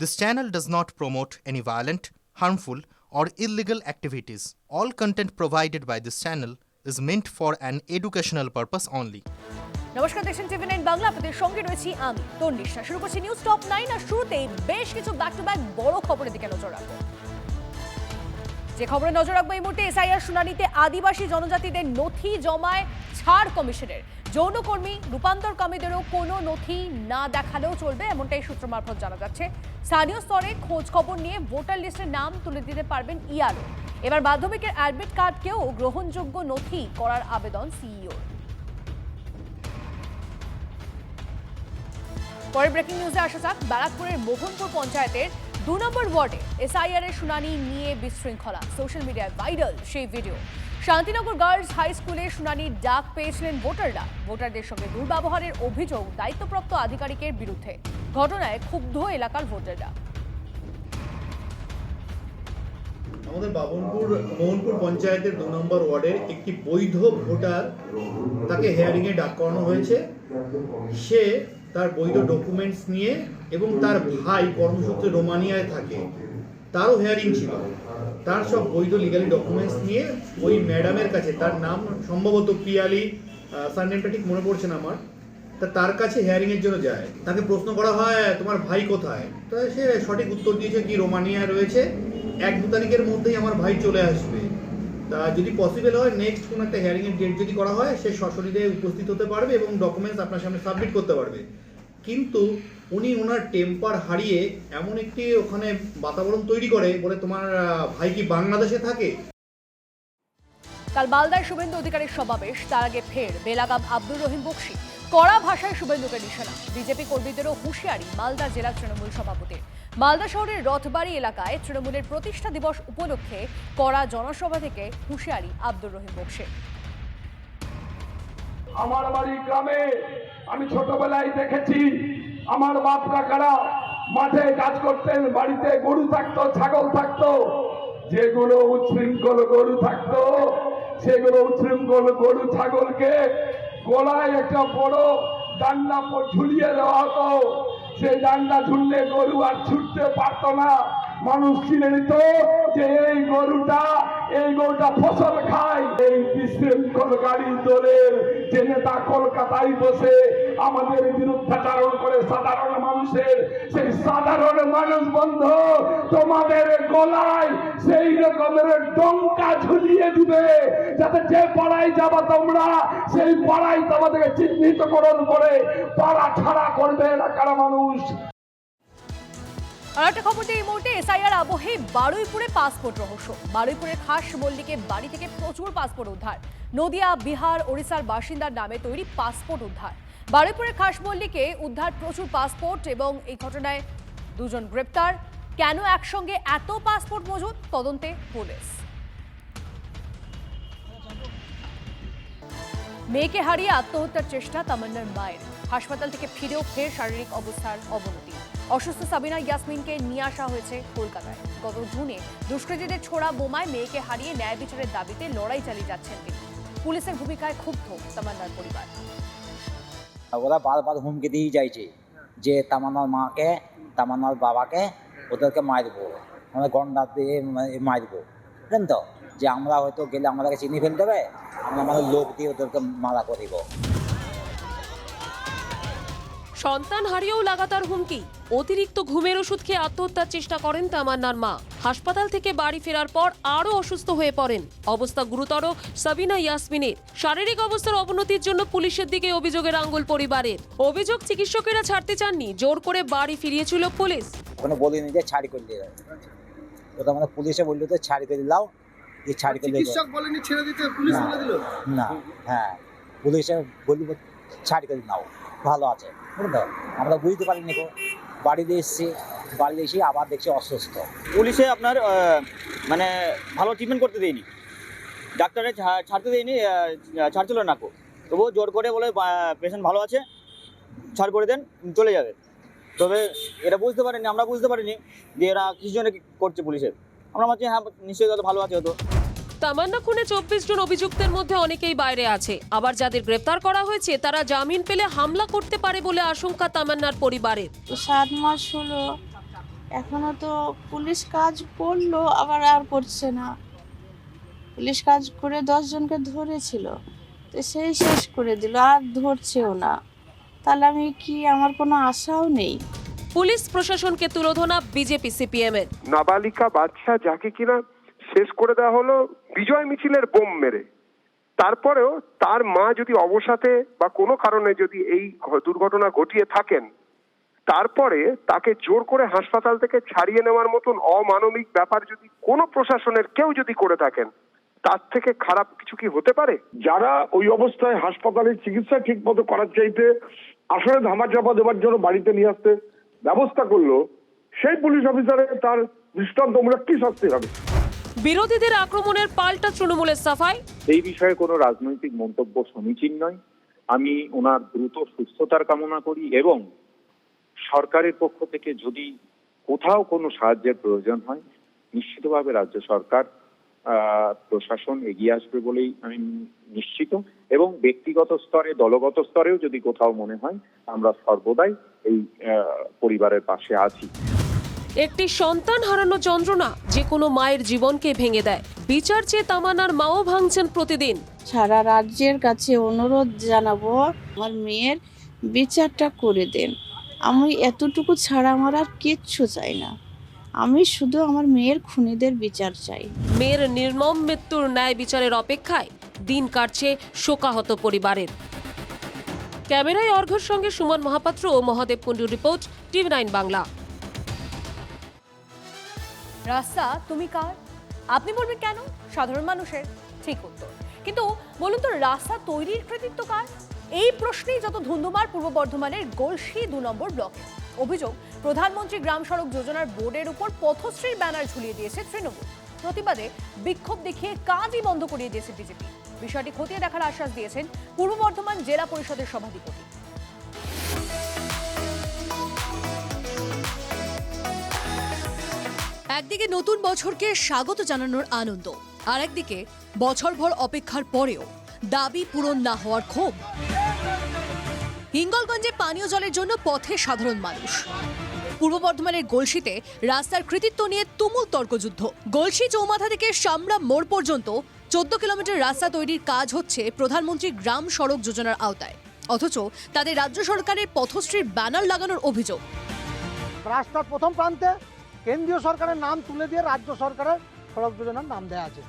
This channel does not promote any violent, harmful, or illegal activities. All content provided by this channel is meant for an educational purpose only. নমস্কার, দেখছেন টিভি9 বাংলা। আপনাদের সঙ্গে রয়েছি আমি তন্নিশা। শুরু করছি নিউজ টপ 9 আর শুরুতেই বেশ কিছু ব্যাক টু ব্যাক বড় খবরের দিকে নজর রাখবো। যে খবরে নজর রাখবো এই মুহূর্তে, এসআইআর শুনানিতে আদিবাসী জনজাতিদের নথি জমায় ছাড় কমিশনের। যৌনকর্মী রূপান্তরকামীদেরও কোনো নথি না দেখালেও চলবে, এমনটাই সূত্র মারফত জানা যাচ্ছে। স্থানীয় স্তরে খোঁজ খবর নিয়ে ভোটার লিস্টের নাম তুলে দিতে পারবেন ইআরও। এবার মাধ্যমিকের অ্যাডমিট কার্ডকেও গ্রহণযোগ্য নথি করার আবেদন সিইওর। পরের ব্রেকিং নিউজে আসা যাক। ব্যারাকপুরের মোহনপুর পঞ্চায়েতের 2 নম্বর ওয়ার্ডে এসআইআর এর শুনানি নিয়ে বিশৃঙ্খলা। সোশ্যাল মিডিয়ায় ভাইরাল সেই ভিডিও। শান্তিনগর গার্লস হাই স্কুলে শুনানির ডাক পেয়েছিলেন ভোটাররা। ভোটারদের সঙ্গে দুর্ব্যবহারের অভিযোগ দায়িত্বপ্রাপ্ত আধিকারিকের বিরুদ্ধে। ঘটনায় ক্ষুব্ধ এলাকার ভোটাররা। আমাদের মোহনপুর পঞ্চায়েতের 2 নম্বর ওয়ার্ডের একটি বৈধ ভোটার, তাকে হিয়ারিংয়ে ডাক করানো হয়েছে। সে তার বৈধ ডকুমেন্টস নিয়ে এবং তার ভাই কর্মসূত্রে রোমানিয়ায় থাকে, তারও হিয়ারিং ছিল। তার সব বৈধ লিগালি ডকুমেন্টস নিয়ে ওই ম্যাডামের কাছে, তার নাম সম্ভবত পিয়ালি, সারনেমটা ঠিক মনে পড়ছে না আমার, তার কাছে হিয়ারিংয়ের জন্য যায়। তাকে প্রশ্ন করা হয়, তোমার ভাই কোথায়? তো সে সঠিক উত্তর দিয়েছে কি রোমানিয়ায় রয়েছে, 1-2 তারিখের মধ্যেই আমার ভাই চলে আসবে। তা যদি পসিবল হয় নেক্সট কোনো একটা হিয়ারিংয়ের ডেট যদি করা হয়, সে সশরীরে উপস্থিত হতে পারবে এবং ডকুমেন্টস আপনার সামনে সাবমিট করতে পারবে। কিন্তু উনি ওনার টেম্পার হারিয়ে এমন একটি ওখানে বাতাবরণ তৈরি করে, বলে তোমার ভাই কি বাংলাদেশে থাকে? কাল মালদায় শুভেন্দু অধিকারীর সমাবেশ, তার আগে ফের বেলাগাম আব্দুর রহিম বক্সী। কড়া ভাষায় শুভেন্দুকে নিশানা। বিজেপি কর্মীদেরও হুঁশিয়ারি মালদা জেলা তৃণমূল সভাপতির। মালদা শহরের রথবাড়ি এলাকায় তৃণমূলের প্রতিষ্ঠা দিবস উপলক্ষে কড়া জনসভা থেকে হুঁশিয়ারি আব্দুর রহিম বক্সীর। আমার বাড়ি গ্রামে, আমি ছোটবেলায় দেখেছি আমার বাপ কাকারা মাঠে কাজ করতেন, বাড়িতে গরু থাকতো, ছাগল থাকতো। যেগুলো উচ্ছৃঙ্খল গরু থাকতো, সেগুলো উচ্ছৃঙ্খল গরু ছাগলকে গলায় একটা বড় ডান্ডা ঝুলিয়ে দেওয়া হতো। সেই ডান্ডা ঝুললে গরু আর ছুটতে পারতো না। মানুষ চিনে নিত যে এই গরুটা ফসল খায়। এই বিশৃঙ্খলকারী দলের যে নেতা কলকাতায় বসে আমাদের বিরুদ্ধাচারণ করে সাধারণ মানুষের, সেই সাধারণ মানুষ বন্ধু তোমাদের গলায় সেই রকমের ডঙ্কা ঝুলিয়ে দিবে, যাতে যে পাড়ায় যাবা তোমরা, সেই পাড়ায় তোমাদেরকে চিহ্নিতকরণ করে পাড়া ছাড়া করবে এলাকার মানুষ। আর একটা খবর এই মুহূর্তে, এসআইআর আবহে বারুইপুরে পাসপোর্ট রহস্য। বারুইপুরের খাস মল্লিকে বাড়ি থেকে প্রচুর পাসপোর্ট উদ্ধার। নদিয়া, বিহার, ওড়িশার বাসিন্দার নামে তৈরি পাসপোর্ট উদ্ধার। বারুইপুরের খাস মল্লিকে উদ্ধার প্রচুর পাসপোর্ট এবং এই ঘটনায় 2 জন গ্রেপ্তার। কেন একসঙ্গে এত পাসপোর্ট মজুদ, তদন্তে পুলিশ। মেয়েকে হারিয়ে আত্মহত্যার চেষ্টা তামান্নার মায়ের। হাসপাতাল থেকে ফিরেও ফের শারীরিক অবস্থার অবনতি। অসুস্থ সাবিনা ইয়াসমিনকে নিয়ে আসা হয়েছে কলকাতায়। গত জুনে দুষ্কৃতীদের ছোড়া বোমায় মেয়েকে হারিয়ে ন্যায় বিচারের দাবিতে লড়াই চালিয়ে যাচ্ছেন তিনি। পুলিশের ভূমিকায় ক্ষুব্ধ তামান্নার পরিবার। ওরা বারবার হুমকি দিয়ে যাইছে যে তামান্নার মাকে, তামান্নার বাবাকে ওদেরকে মারবো, আমরা গন্ডা দিয়ে মারবো। বুঝলেন তো, যে আমরা হয়তো গেলে আমাদেরকে চিনি ফেলতে হবে, আমরা আমাদের লোক দিয়ে ওদেরকে মারা করিব। সন্তান হারিয়েও লাগাতার হুমকি। অতিরিক্ত ঘুমের ওষুধ খেয়ে আত্মহত্যার চেষ্টা করেন তামান্নার মা। হাসপাতাল থেকে বাড়ি ফেরার পর আরও অসুস্থ হয়ে পড়েন। অবস্থা গুরুতর সাবিনা ইয়াসমিনের। শারীরিক অবস্থার অবনতির জন্য পুলিশের দিকে অভিযোগের আঙুল পরিবারের। অভিযোগ চিকিৎসকেরা ছাড়তে চাননি, জোর করে বাড়ি ফিরিয়েছিল পুলিশ। ওখানে বলিনি যে ছাড়ি করে দিয়ে, ওটা মানে পুলিশে বললো তো ছাড়ি করে দিলাও, এই ছাড়ি করে চিকিৎসক বলেনি ছেড়ে দিতে, পুলিশ বলে দিল না। হ্যাঁ, পুলিশে বললো ছাড়ি করে নাও, ভালো আছে। বুঝলেন তো, আমরা বুঝতে পারিনি, বাড়িতে এসেছি, বাড়িতে এসে আবার দেখছি অসুস্থ। পুলিশে আপনার মানে ভালো ট্রিটমেন্ট করতে দেয়নি, ডাক্তারে ছাড়তে দেয়নি, ছাড়ছিল না। তবুও জোর করে বলে পেশেন্ট ভালো আছে, ছাড় করে দেন, চলে যাবে। তবে এরা বুঝতে পারেনি, আমরা বুঝতে পারিনি যে এরা কিছু জন্য করছে পুলিশের। আমরা ভাবছি হ্যাঁ নিশ্চয়ই হয়তো ভালো আছে হতো। তামান্না খুনে 24 জন অভিযুক্তের মধ্যে অনেকেই বাইরে আছে। আবার যাদের গ্রেপ্তার করা হয়েছে তারা জামিন পেলে হামলা করতে পারে বলে আশঙ্কা তামান্নার পরিবারের। 7 মাস হলো এখনো তো পুলিশ কাজ করলো, আবার আর করছে না। পুলিশ কাজ করে 10 জনকে ধরেছিল, তো সেই শেষ করে দিল, আর ধরছেও না। তাহলে আমি কি, আমার কোনো আশাও নেই। পুলিশ প্রশাসনকে তুলোধনা বিজেপি সিপিএম এর। নাবালিকা বাচ্চা যাকে কিনা শেষ করে দেওয়া হলো বিজয় মিছিলের বোম মেরে, তারপরেও তার মা যদি অবসাথে বা কোনো কারণে যদি এই দুর্ঘটনা ঘটিয়ে থাকেন, তারপরে তাকে জোর করে হাসপাতাল থেকে ছাড়িয়ে নেওয়ার মতন অমানবিক ব্যাপার যদি কোনো প্রশাসনের কেউ যদি করে থাকেন, তার থেকে খারাপ কিছু কি হতে পারে? যারা ওই অবস্থায় হাসপাতালে চিকিৎসা ঠিক মতো করার চাইতে আসলে ধামাচাপা দেওয়ার জন্য বাড়িতে নিয়ে আসতে ব্যবস্থা করলো, সেই পুলিশ অফিসারের তার দৃষ্টান্তমূলক কি শাস্তি হবে? বিরোধীদের আক্রমণের পাল্টা তৃণমূলের সাফাই। এই বিষয়ে কোনো রাজনৈতিক মন্তব্য সমীচীন নয়। আমি ওনার দ্রুত সুস্থতার কামনা করি এবং সরকারের পক্ষ থেকে যদি কোথাও কোনো সাহায্যের প্রয়োজন হয়, নিশ্চিতভাবে রাজ্য সরকার প্রশাসন এগিয়ে আসবে বলেই আমি নিশ্চিত। এবং ব্যক্তিগত স্তরে, দলগত স্তরেও যদি কোথাও মনে হয়, আমরা সর্বদাই এই পরিবারের পাশে আছি। একটি সন্তান হারানো যন্ত্রণা যে কোনো মায়ের জীবনকে ভেঙে দেয়। বিচার চেয়ে তামান্নার মাও ভাঙছেন প্রতিদিন। সারা রাজ্যের কাছে অনুরোধ জানাবো, আমার মেয়ের বিচারটা করে দেন। আমি এতটুকু ছাড়া আমার আর কিচ্ছু চাই না। আমি শুধু আমার মেয়ের খুনিদের বিচার চাই। মেয়ের নির্মম মৃত্যুর ন্যায় বিচারের অপেক্ষায় দিন কাটছে শোকাহত পরিবারের। ক্যামেরায় অর্ঘ্যের সঙ্গে সুমন মহাপাত্র ও মহাদেব কুণ্ডুর রিপোর্ট, TV9 বাংলা। রাস্তা তুমি কার? আপনি বলবেন কেন? সাধারণ মানুষের। ঠিক উত্তর। কিন্তু বলুন তো, রাস্তা তৈরির কৃতিত্ব কার? এই প্রশ্নেই যত ধুন্ধুমার পূর্ব বর্ধমানের গলসি 2 নম্বর ব্লকে। অভিযোগ, প্রধানমন্ত্রী গ্রাম সড়ক যোজনার বোর্ডের উপর পথশ্রীর ব্যানার ঝুলিয়ে দিয়েছে তৃণমূল। প্রতিবাদে বিক্ষোভ দেখিয়ে কাজই বন্ধ করিয়ে দিয়েছে বিজেপি। বিষয়টি খতিয়ে দেখার আশ্বাস দিয়েছেন পূর্ব বর্ধমান জেলা পরিষদের সভাধিপতি। একদিকে নতুন বছরকে স্বাগত জানানোর আনন্দ, আর একদিকে বছরভর অপেক্ষার পরেও দাবি পূরণ না হওয়ার ক্ষোভ। হিঙ্গলগঞ্জে পানীয় জলের জন্য পথে সাধারণ মানুষ। পূর্ব বর্ধমানের গলসিতে রাস্তার কৃতিত্ব নিয়ে তুমুল তর্কযুদ্ধ। গলসি চৌমাথা থেকে শামরা মোড় পর্যন্ত 14 কিলোমিটার রাস্তা তৈরির কাজ হচ্ছে প্রধানমন্ত্রী গ্রাম সড়ক যোজনার আওতায়, অথচ তাদের রাজ্য সরকারের পথশ্রীর ব্যানার লাগানোর অভিযোগ। রাস্তার প্রথম প্রান্তে কেন্দ্রীয় সরকারের নাম তুলে দিয়ে রাজ্য সরকারের সড়ক যোজনার নাম দেওয়া আছে।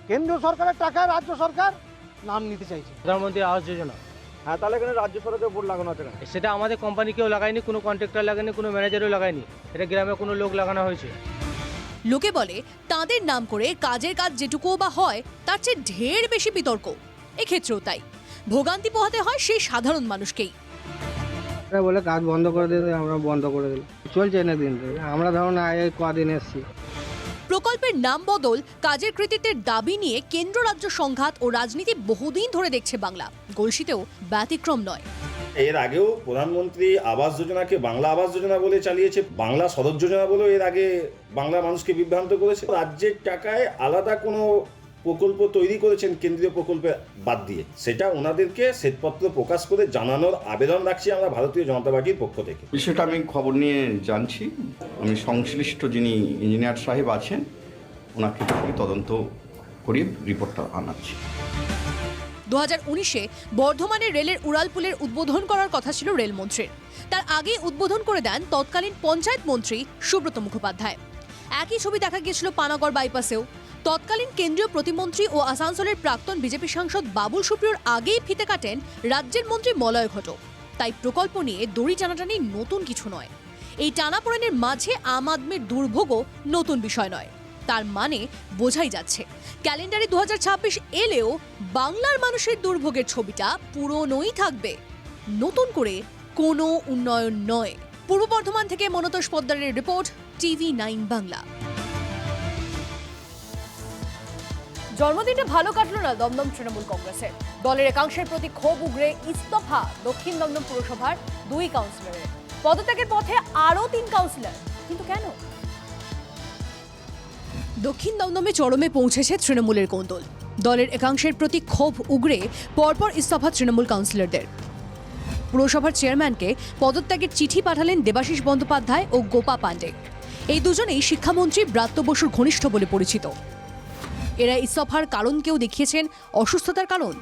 কেন্দ্রীয় সরকারের টাকায় রাজ্য সরকার নাম নিতে চাইছে প্রধানমন্ত্রী আবাস যোজনা। হ্যাঁ, তাহলে এখানে রাজ্য সরকারের বোর্ড লাগানো আছে কেন? সেটা আমাদের কোম্পানি কেউ লাগায়নি, কোনো কন্ট্রাক্টর লাগায়নি, কোনো ম্যানেজারও লাগায়নি, এটা গ্রামে কোনো লোক লাগানো হয়েছে। লোকে বলে তাদের নাম করে কাজের কাজ যেটুকুও বা হয় তার চেয়ে ঢের বেশি বিতর্ক। এক্ষেত্রেও তাই ভোগান্তি পোহাতে হয় সেই সাধারণ মানুষকেই। বলে কাজ বন্ধ করে দিতে, আমরা বন্ধ করে দিলাম, চলছে না দিন ধরে। আমরা ধরুন এই কদিন এসছি। প্রকল্পের নাম বদল, কাজের কৃতিত্বের দাবি নিয়ে কেন্দ্র রাজ্য সংঘাত ও রাজনীতি বহুদিন ধরে দেখছে বাংলা। গলসিতেও ব্যতিক্রম নয়। এর আগেও প্রধানমন্ত্রী আবাস যোজনাকে বাংলা আবাস যোজনা বলে চালিয়েছে, বাংলা সড়ক যোজনা বলেও এর আগে বাংলা মানুষকে বিভ্রান্ত করেছে। রাজ্যের টাকায় আলাদা কোনো প্রকল্প তৈরি করেছেন কেন্দ্রীয় প্রকল্পে বাদ দিয়ে, সেটা ওনাদেরকে শ্বেতপত্র প্রকাশ করে জানানোর আবেদন রাখছি আমরা ভারতীয় জনতা পার্টির পক্ষ থেকে। বিষয়টা আমি খবর নিয়ে জানছি, আমি সংশ্লিষ্ট যিনি ইঞ্জিনিয়ার সাহেব আছেন ওনাকে তদন্ত করে রিপোর্টটা আনাচ্ছি। 2019-এ বর্ধমানের রেলের উড়ালপুলের উদ্বোধন করার কথা ছিল রেলমন্ত্রীর। তার আগে উদ্বোধন করে দেন তৎকালীন পঞ্চায়েত মন্ত্রী সুব্রত মুখোপাধ্যায়। একই ছবি দেখা গিয়েছিল পানাগড় বাইপাসেও। তৎকালীন কেন্দ্রীয় প্রতিমন্ত্রী ও আসানসোলের প্রাক্তন বিজেপি সাংসদ বাবুল সুপ্রিয়র আগেই ফিতে কাটেন রাজ্যের মন্ত্রী মলয় ঘটক। তাই প্রকল্প নিয়ে দড়ি টানাটানি নতুন কিছু নয়। এই টানাপোড়েনের মাঝে আম আদমির দুর্ভোগও নতুন বিষয় নয়। তার মানে বোঝাই যাচ্ছে ক্যালেন্ডারে 2026 এলেও বাংলার মানুষের দুর্ভোগের ছবিটা পুরনোই থাকবে, নতুন করে কোনো উন্নয়ন নয়। পূর্ব বর্ধমান থেকে মনতোষ পোদ্দারের রিপোর্ট, TV9 বাংলা। জন্মদিনটা ভালো কাটলো না দমদম তৃণমূল কংগ্রেসের। দলের একাংশের প্রতি ক্ষোভ উগরে ইস্তফা দক্ষিণ দমদম পুরসভার 2 কাউন্সিলরের। পদত্যাগের পথে আরও 3 কাউন্সিলর, কিন্তু কেন? দক্ষিণ দমদমে চরমে পৌঁছেছে তৃণমূলের কোন্দল। দলের একাংশের প্রতি ক্ষোভ উগরে পরপর ইস্তফা তৃণমূল কাউন্সিলরদের। পুরসভার চেয়ারম্যানকে পদত্যাগের চিঠি পাঠালেন দেবাশিস বন্দ্যোপাধ্যায় ও গোপা পাণ্ডে। এই দুজনেই শিক্ষামন্ত্রী ব্রাত্য বসুর ঘনিষ্ঠ বলে পরিচিত। এরা ইস্তফার কারণ কেউ দেখিয়েছেন অসুস্থতার কারণ,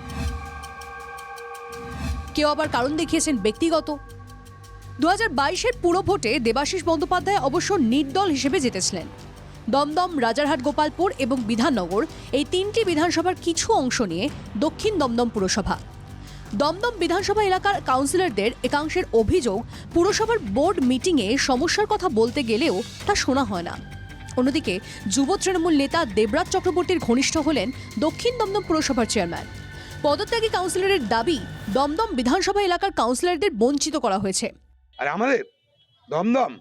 কেউ আবার কারণ দেখিয়েছেন ব্যক্তিগত। 2022-এর পুরো ভোটে দেবাশিস বন্দ্যোপাধ্যায় অবশ্য নির্দল হিসেবে জিতেছিলেন। দমদম, রাজারহাট, গোপালপুর এবং বিধাননগর এই 3টি বিধানসভার কিছু অংশ নিয়ে দক্ষিণ দমদম পুরসভা। দমদম বিধানসভা এলাকার কাউন্সিলরদের একাংশের অভিযোগ, পুরসভার বোর্ড মিটিংয়ে সমস্যার কথা বলতে গেলেও তা শোনা হয় না। অন্যদিকে যুব তৃণমূল নেতা দেবরাজ চক্রবর্তীর ঘনিষ্ঠ হলেন দক্ষিণ দমদম পুরসভার চেয়ারম্যান। পদত্যাগী কাউন্সিলরের দাবি, দমদম বিধানসভা এলাকার কাউন্সিলরদের বঞ্চিত করা হয়েছে। আর আমাদের দমদম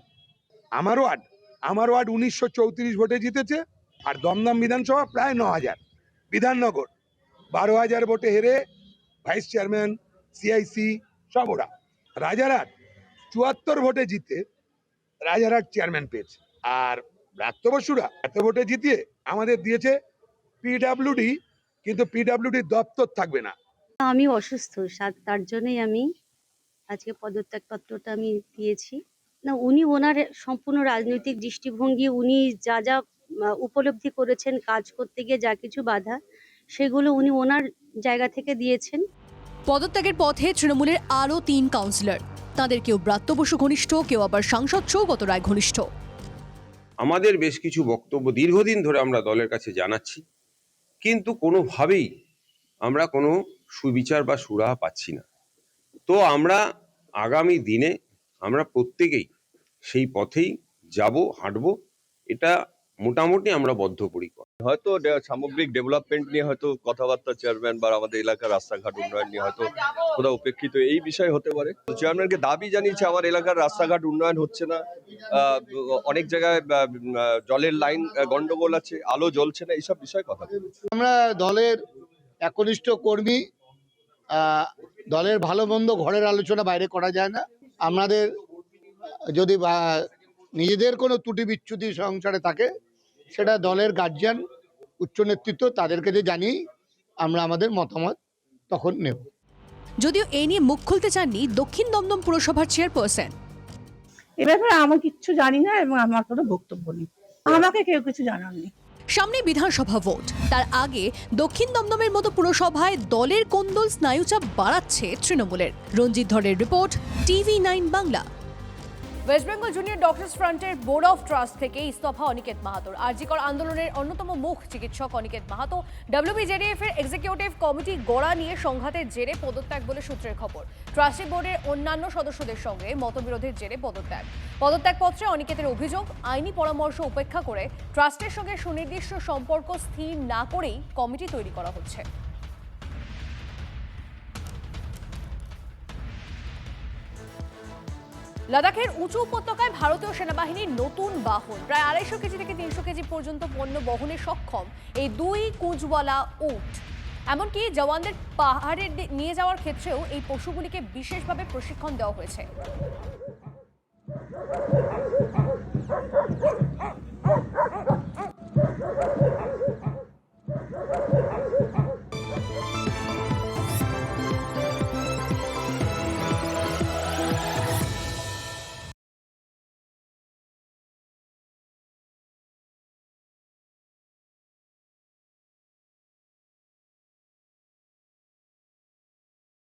আমার ওয়ার্ড 1934 ভোটে জিতেছে, আর দমদম বিধানসভা প্রায় 9000। বিধাননগর 12000 ভোটে হেরে ভাইস চেয়ারম্যান, সিআইসি সব ওরা। রাজারহাট 74 ভোটে জিতে রাজারহাট চেয়ারম্যান পেয়েছে। আর ব্রাত্য বসুরা এত ভোটে জিতিয়ে আমাদের দিয়েছে পিডব্লিউডি, কিন্তু পিডব্লিউডি দপ্তর থাকবে না। আমি অসুস্থ, তার জন্যই আমি আজকে পদত্যাগ পত্রটা আমি দিয়েছি। না, উনি ওনার সম্পূর্ণ রাজনৈতিক দৃষ্টিভঙ্গি, উনি যা যা উপলব্ধি করেছেন কাজ করতে গিয়ে, যা কিছু বাধা, সেগুলো উনি ওনার জায়গা থেকে দিয়েছেন। পদত্যাগের পথে তৃণমূলের আরও 3 কাউন্সিলর। তাদের কেউ ব্রাত্য বসু ঘনিষ্ঠ, কেউ আবার সাংসদ সৌগত রায় ঘনিষ্ঠ। আমাদের বেশ কিছু বক্তব্য দীর্ঘদিন ধরে আমরা দলের কাছে জানাচ্ছি, কিন্তু কোনোভাবেই আমরা কোনো সুবিচার বা সুরাহা পাচ্ছি না। তো আমরা আগামী দিনে আমরা প্রত্যেকেই সেই পথেই যাব, হাঁটবো, এটা মোটামুটি আমরা বদ্ধপরিকর। হয়তো সামগ্রিক ডেভেলপমেন্ট নিয়ে হয়তো কথাবার্তা চেয়ারম্যান বা আমাদের এলাকার রাস্তাঘাট উন্নয়ন নিয়ে হয়তো কোথাও উপেক্ষিত এই বিষয় হতে পারে। চেয়ারম্যানকে দাবি জানিয়েছে আমার এলাকার রাস্তাঘাট উন্নয়ন হচ্ছে না, অনেক জায়গায় জলের লাইন গন্ডগোল আছে, আলো জ্বলছে না, এইসব বিষয়ে কথা। আমরা দলের একনিষ্ঠ কর্মী, দলের ভালো মন্দ ঘরের আলোচনা বাইরে করা যায় না। আমাদের যদি নিজেদের কোনো ত্রুটি বিচ্যুতি সংসারে থাকে, সেটা দলের গার্জিয়ান, উচ্চ নেতৃত্ব, তাদেরকে যে জানি আমরা আমাদের মতামত তখন নেব। যদিও এ নিয়ে মুখ খুলতে চাননি দক্ষিণ দমদম পুরসভার চেয়ারপারসন। এ ব্যাপারে আমি কিচ্ছু জানি না এবং আমার কোনো বক্তব্য নেই, আমাকে কেউ কিছু জানাননি। সামনে বিধানসভা ভোট, তার আগে দক্ষিণ দমদমের মতো পুরসভায় দলের কোন্দল স্নায়ুচাপ বাড়াচ্ছে তৃণমূলের। রঞ্জিত ধরের report, TV9 Bangla. West Bengal junior doctors ফ্রন্টের বোর্ড অফ ট্রাস্ট থেকে ইস্তফা অনিকেত মাহাতোর। আরজিকর আন্দোলনের অন্যতম মুখ চিকিৎসক অনিকেত মাহাতো WBJDF এর এক্সিকিউটিভ কমিটি গড়া নিয়ে সংঘাতের জেরে পদত্যাগ বলে সূত্রের খবর। ট্রাস্টি বোর্ডের অন্যান্য সদস্যদের সঙ্গে মতবিরোধের জেরে পদত্যাগপত্রে অনিকেতের অভিযোগ, আইনি পরামর্শ উপেক্ষা করে ট্রাস্টের সঙ্গে সুনির্দিষ্ট সম্পর্ক স্থির না করেই কমিটি তৈরি করা হচ্ছে। লাদাখের উঁচু উপত্যকায় ভারতীয় সেনাবাহিনীর নতুন বাহন, প্রায় 250 কেজি থেকে 300 কেজি পর্যন্ত পণ্য বহনে সক্ষম এই 2 কুঁজওয়ালা উট। এমনকি জওয়ানদের পাহাড়ে নিয়ে যাওয়ার ক্ষেত্রেও এই পশুগুলিকে বিশেষভাবে প্রশিক্ষণ দেওয়া হয়েছে।